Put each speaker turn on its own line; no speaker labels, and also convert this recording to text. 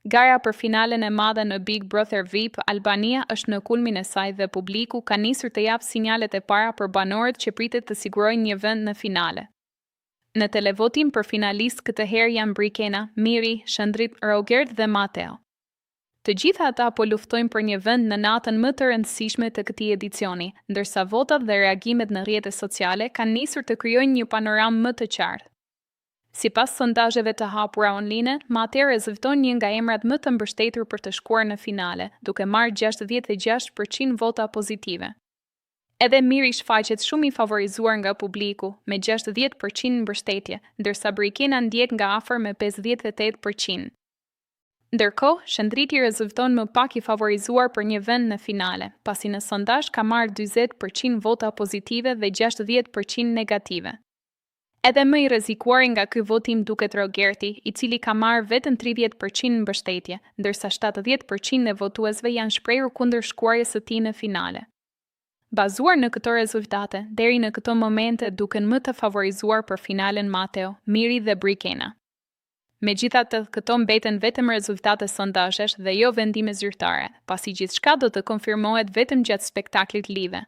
Gara për finalen e madhe në Big Brother VIP, Albania është në kulmin e saj dhe publiku ka nisur të japë sinjalet e para për banorët që pritet të sigurojnë një vend në finale. Në televotim për finalist këtë herë janë Brikena, Miri, Shëndrit, Rogert dhe Mateo. Të gjitha ata po luftojnë për një vend në natën më të rëndësishme të këtij edicioni, ndërsa votat dhe reagimet në rrjetet sociale kanë nisur të krijojnë një panoramë më të qartë. Sipas sondazheve të hapura online, Mateo rezulton një nga emrat më të mbështetur për të shkuar në finale, duke marrë 66% vota pozitive. Edhe Miri shfaqet shumë i favorizuar nga publiku, me 60% mbështetje, ndërsa Brikena ndjek nga afër me 58%. Ndërkohë, Shëndriti rezulton më pak i favorizuar për një vend në finale, pasi në sondazh ka marrë 40% vota pozitive dhe 60% negative. Edhe më i rrezikuar nga ky votim duket Rogerti, i cili ka marrë vetëm 30% mbështetje, ndërsa 70% e votuesve janë shprehur kundër shkuarjes së tij në finale. Bazuar në këto rezultate, deri në këto momente duken më të favorizuar për finalen Mateo, Miri dhe Brikena. Megjithatë, këto mbeten vetëm rezultate sondazhesh dhe jo vendime zyrtare, pasi gjithçka do të konfirmohet vetëm gjatë spektaklit live.